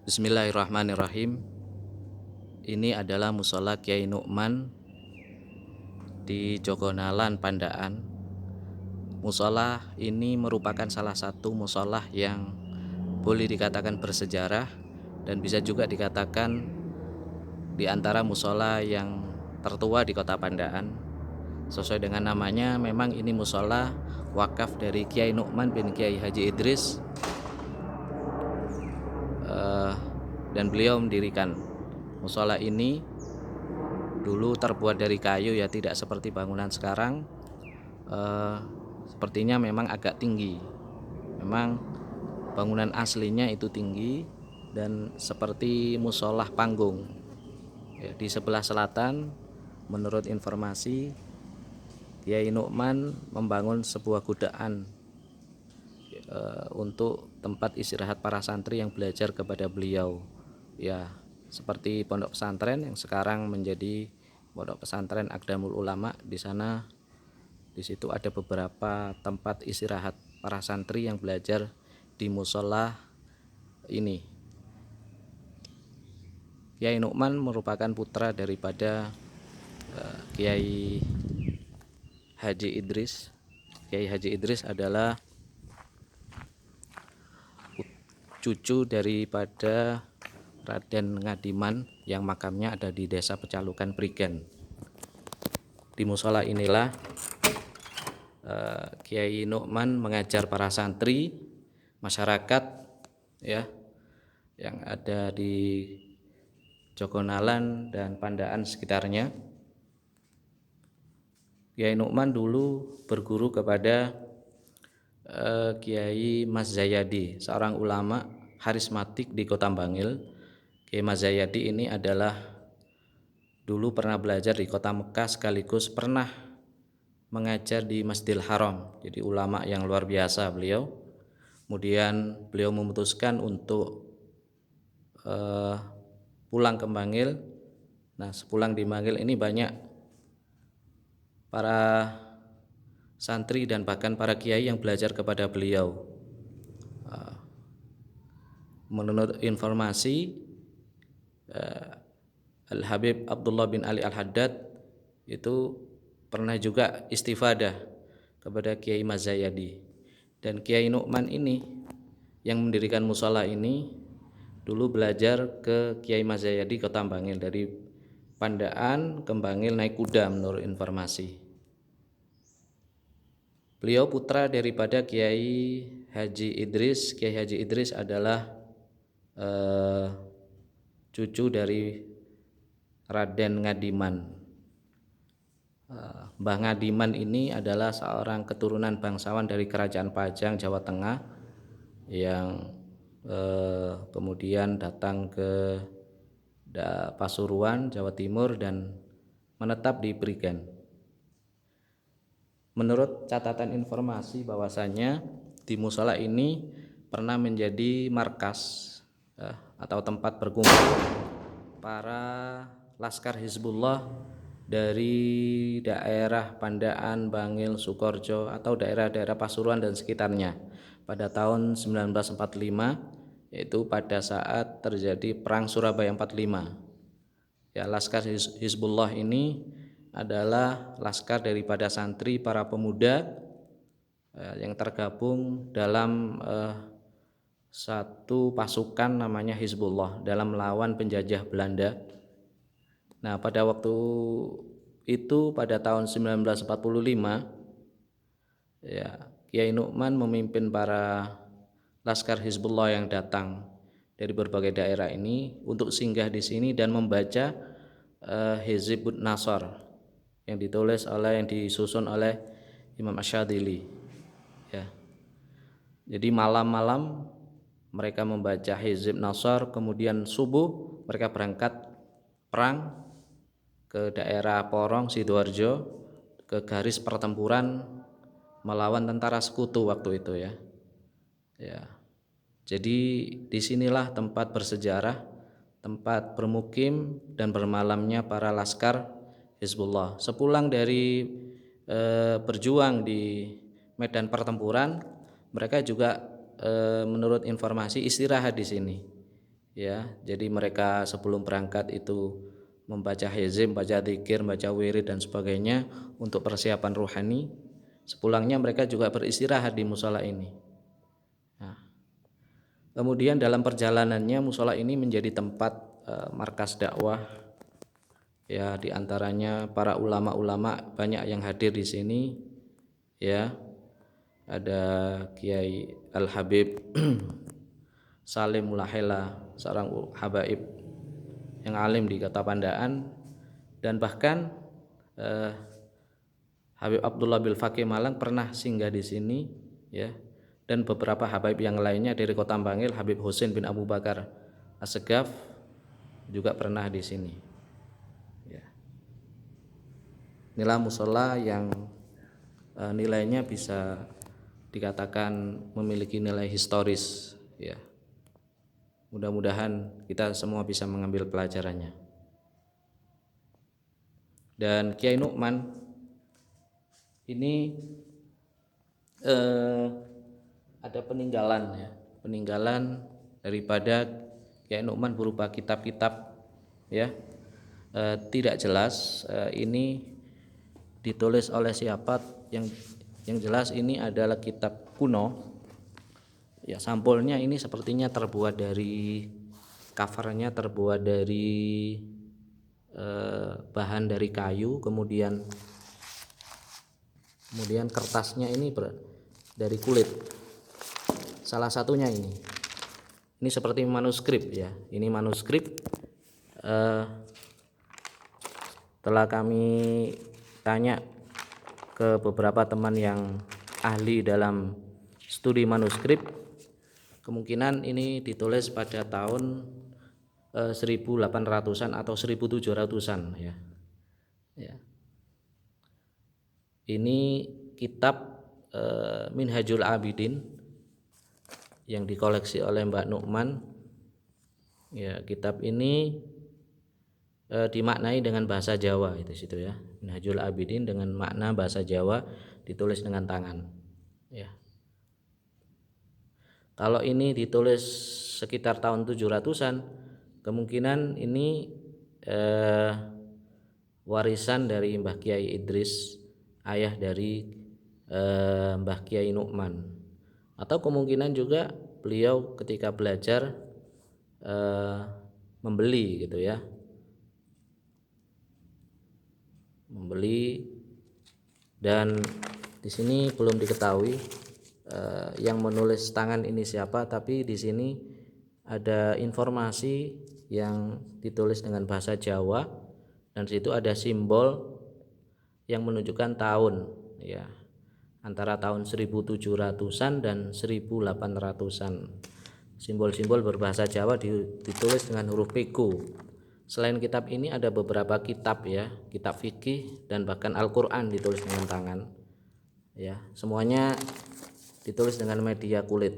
Bismillahirrahmanirrahim. Ini adalah musola Kiai Nu'man di Jogonalan, Pandaan. Musola ini merupakan salah satu musola yang boleh dikatakan bersejarah dan bisa juga dikatakan di antara musola yang tertua di kota Pandaan. Sesuai dengan namanya, memang ini musola wakaf dari Kiai Nu'man bin Kiai Haji Idris, dan beliau mendirikan musola ini. Dulu terbuat dari kayu, ya, tidak seperti bangunan sekarang. Sepertinya memang agak tinggi. Memang bangunan aslinya itu tinggi dan seperti musolah panggung. Ya, di sebelah selatan, menurut informasi, Kiai Nu'man membangun sebuah gudaan untuk tempat istirahat para santri yang belajar kepada beliau. Ya, seperti pondok pesantren yang sekarang menjadi pondok pesantren Aqdamul Ulama. Di situ ada beberapa tempat istirahat para santri yang belajar di musola ini. Kiai Nu'man merupakan putra daripada Kiai Haji Idris. Kiai Haji Idris adalah cucu daripada Raden Ngadiman yang makamnya ada di Desa Pecalukan, Prigen. Di musola inilah Kiai Nu'man mengajar para santri, masyarakat, ya, yang ada di Jogonalan dan Pandaan sekitarnya. Kiai Nu'man dulu berguru kepada Kiai Mas Zayadi, seorang ulama harismatik di Kota Bangil. Kiai Mas Zayadi ini adalah dulu pernah belajar di Kota Mekah sekaligus pernah mengajar di Masjidil Haram. Jadi ulama yang luar biasa beliau. Kemudian beliau memutuskan untuk pulang ke Bangil. Nah, sepulang di Bangil ini banyak para santri dan bahkan para kiai yang belajar kepada beliau. Menurut informasi, Al-Habib Abdullah bin Ali Al-Haddad itu pernah juga istifadah kepada Kiai Mas Zayadi. Dan Kiai Nu'man ini yang mendirikan musola ini dulu belajar ke Kiai Mas Zayadi Kota Bangil. Dari Pandaan ke Bangil naik kuda menurut informasi. Beliau putra daripada Kiai Haji Idris. Kiai Haji Idris adalah cucu dari Raden Ngadiman. Mbah Ngadiman ini adalah seorang keturunan bangsawan dari Kerajaan Pajang, Jawa Tengah, yang kemudian datang ke Pasuruan, Jawa Timur, dan menetap di Prigen. Menurut catatan informasi bahwasanya di musola ini pernah menjadi markas atau tempat berkumpul para laskar Hizbullah dari daerah Pandaan, Bangil, Sukoharjo atau daerah-daerah Pasuruan dan sekitarnya pada tahun 1945, yaitu pada saat terjadi perang Surabaya 45. Ya, laskar Hizbullah ini adalah laskar daripada santri para pemuda yang tergabung dalam satu pasukan namanya Hizbullah dalam melawan penjajah Belanda. Nah, pada waktu itu pada tahun 1945, ya, Kiai Nu'man memimpin para laskar Hizbullah yang datang dari berbagai daerah ini untuk singgah di sini dan membaca Hizbut Nasr yang disusun oleh Imam Asyadili. Ya. Jadi malam-malam mereka membaca Hizb Nasr, kemudian subuh mereka berangkat perang ke daerah Porong, Sidoarjo, ke garis pertempuran melawan tentara sekutu waktu itu, ya. Ya. Jadi disinilah tempat bersejarah, tempat bermukim dan bermalamnya para laskar Hizbullah. Sepulang dari berjuang di medan pertempuran, mereka juga menurut informasi istirahat di sini. ya. Jadi mereka sebelum berangkat itu membaca hizim, baca dzikir, baca wirid dan sebagainya untuk persiapan ruhani. Sepulangnya mereka juga beristirahat di musola ini. Nah, kemudian dalam perjalanannya musola ini menjadi tempat markas dakwah, ya, diantaranya para ulama-ulama banyak yang hadir di sini, ya. Ada Kiai Al Habib Salim Mulahela, seorang habaib yang alim di Kota Pandaan, dan bahkan Habib Abdullah Bil Faqih Malang pernah singgah di sini, ya. Dan beberapa habaib yang lainnya dari Kota Bangil, Habib Husin bin Abu Bakar Assegaf juga pernah di sini. Ya. Inilah musola yang nilainya bisa dikatakan memiliki nilai historis, ya. Mudah-mudahan kita semua bisa mengambil pelajarannya. Dan Kiai Nu'man ini ada peninggalan, ya, peninggalan daripada Kiai Nu'man berupa kitab-kitab, ya, tidak jelas ini ditulis oleh siapa. Yang jelas ini adalah kitab kuno, ya. Sampulnya ini sepertinya terbuat dari, covernya terbuat dari bahan dari kayu, kemudian kertasnya ini dari kulit. Salah satunya ini seperti manuskrip, ya. Ini manuskrip. Setelah kami tanya ke beberapa teman yang ahli dalam studi manuskrip, kemungkinan ini ditulis pada tahun 1800-an atau 1700-an, ya. Ya. Ini kitab Minhajul Abidin yang dikoleksi oleh Mbak Nu'man. Ya, kitab ini dimaknai dengan bahasa Jawa itu situ, ya. Minhajul Abidin dengan makna bahasa Jawa, ditulis dengan tangan, ya. Kalau ini ditulis sekitar tahun 700-an, kemungkinan ini warisan dari Mbah Kiai Idris, ayah dari Mbah Kiai Nu'man, atau kemungkinan juga beliau ketika belajar membeli, gitu, ya, membeli. Dan di sini belum diketahui yang menulis tangan ini siapa, tapi di sini ada informasi yang ditulis dengan bahasa Jawa, dan situ ada simbol yang menunjukkan tahun, ya, antara tahun 1700-an dan 1800-an. Simbol-simbol berbahasa Jawa ditulis dengan huruf Pegu. Selain kitab ini ada beberapa kitab, ya, kitab fikih dan bahkan Al-Qur'an ditulis dengan tangan, ya. Semuanya ditulis dengan media kulit.